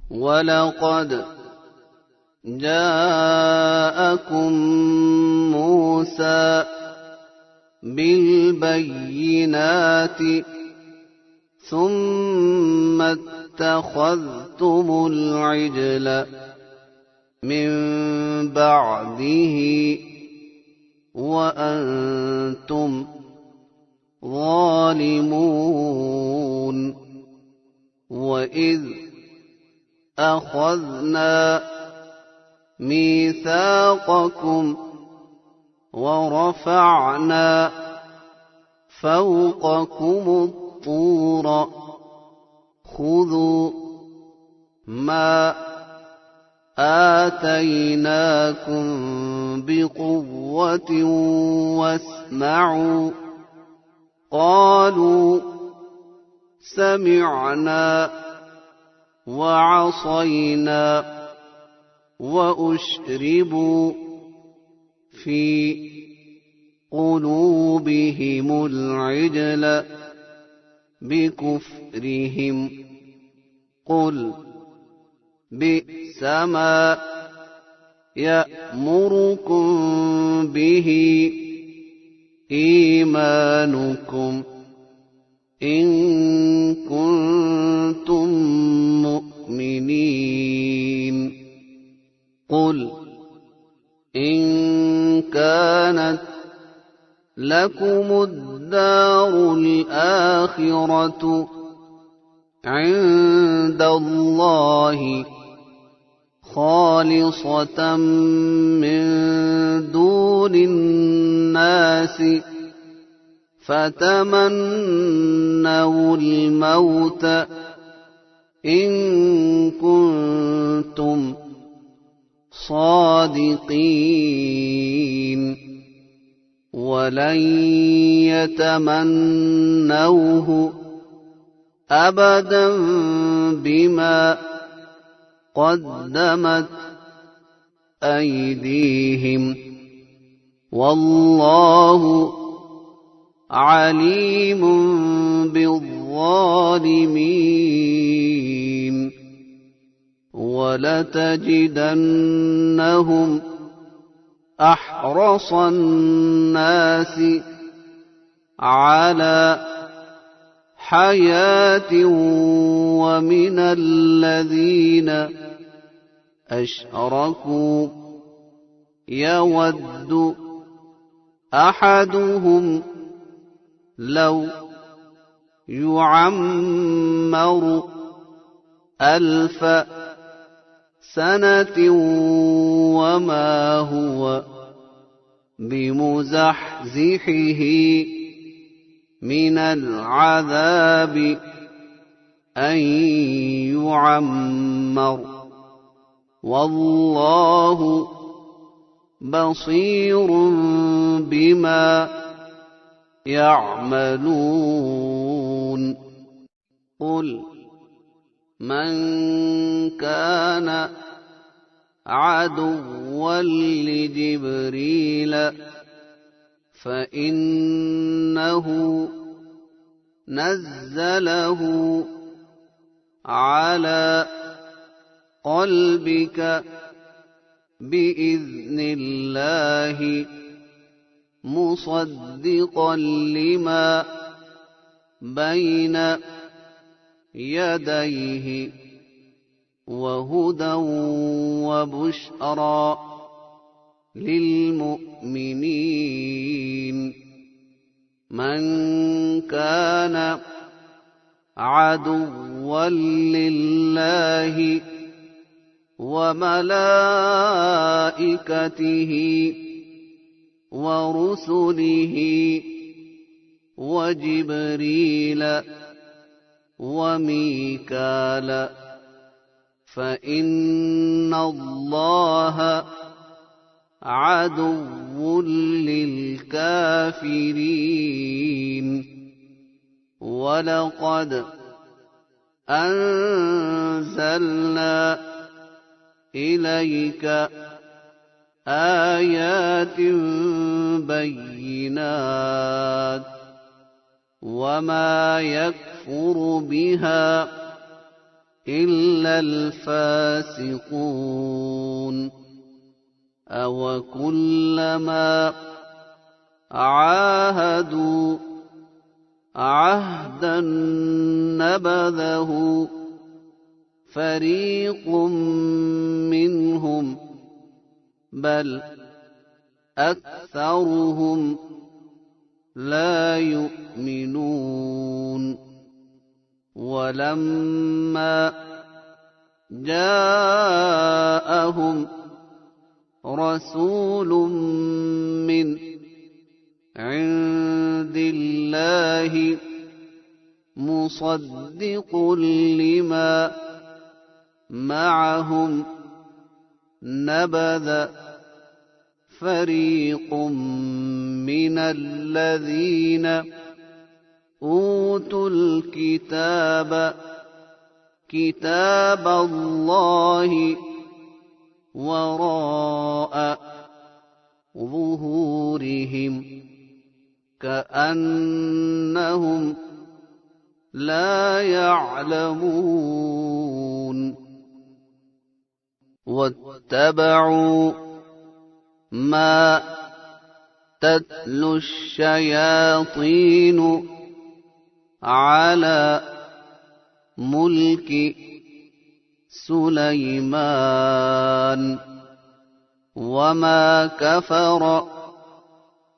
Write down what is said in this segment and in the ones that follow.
ولقد جاءكم موسى بالبينات ثم اتخذتم العجل من بعده وأنتم ظالمون وإذ أخذنا ميثاقكم ورفعنا فوقكم الطور خذوا ما آتيناكم بقوة واسمعوا قالوا سمعنا وعصينا وأشربوا في قلوبهم العجل بكفرهم قل بئس ما يأمركم به إيمانكم إن كنتم مؤمنين قل إن كانت لكم الدار الآخرة عند الله خالصة من دون الناس فتمنوا الموت إن كنتم صادقين ولن يتمنوه أبدا بما قدمت أيديهم والله عليم بالظالمين ولتجدنهم أحرص الناس على حياة ومن الذين أشركوا يود أحدهم لو يعمر 1000 سنة وما هو بمزحزحه من العذاب أن يعمر والله بصير بما يعملون قل من كان عدوا لجبريل فإنه نزله على قلبك بإذن الله مصدقا لما بين يديه وهدى وبشرى للمؤمنين من كان عدوا لله وملائكته ورسله وجبريل وميكال فإن الله عدو للكافرين ولقد أنزلنا إليك آيات بينات وما يكفر بها إلا الفاسقون أو كلما عاهدوا عهدا نبذه فريق منهم بل أكثرهم لا يؤمنون ولما جاءهم رسول من عند الله مصدق لما معهم نبذ فريق من الذين أوتوا الكتاب كتاب الله وراء ظهورهم كأنهم لا يعلمون واتبعوا ما تتلو الشياطين على ملك سليمان وما كفر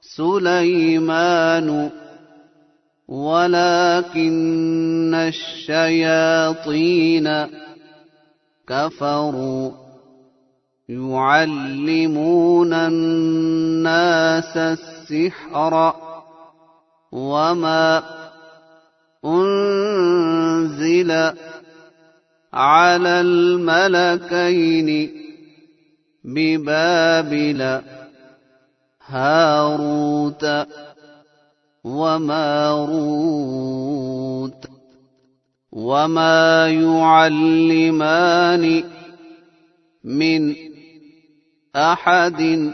سليمان ولكن الشياطين كفروا يعلمون الناس السحر وما أنزل على الملكين ببابل هاروت وماروت وما يعلمان من أحد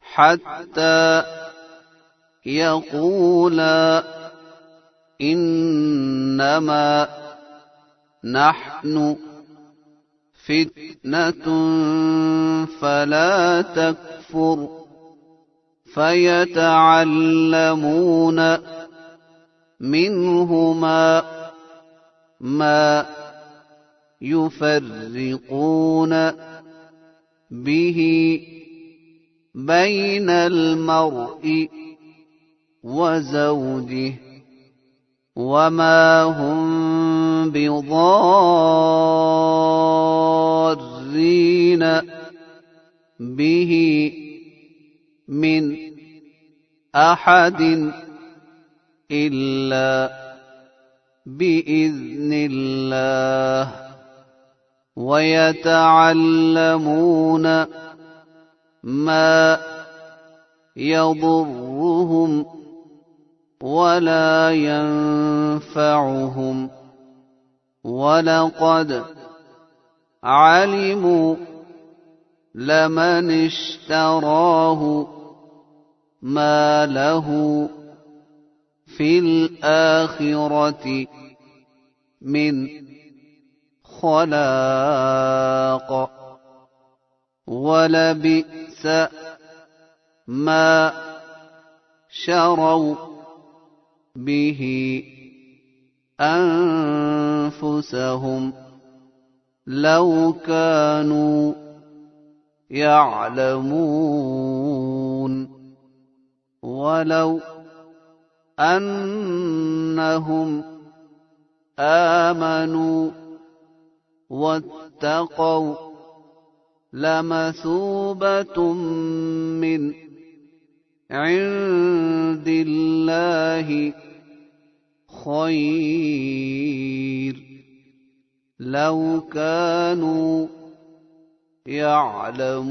حتى يقولا إنما نحن فتنة فلا تكفر فيتعلمون منهما ما يفرقون به بين المرء وزوجه وما هم بضارين به من أحد إلا بإذن الله ويتعلمون ما يضرهم ولا ينفعهم ولقد علموا لمن اشتراه ما له في الآخرة من خلاق ولبئس ما شروا به أنفسهم لو كانوا يعلمون ولو أنهم آمنوا واتقوا لمثوبة من عند الله خير لو كانوا يعلمون.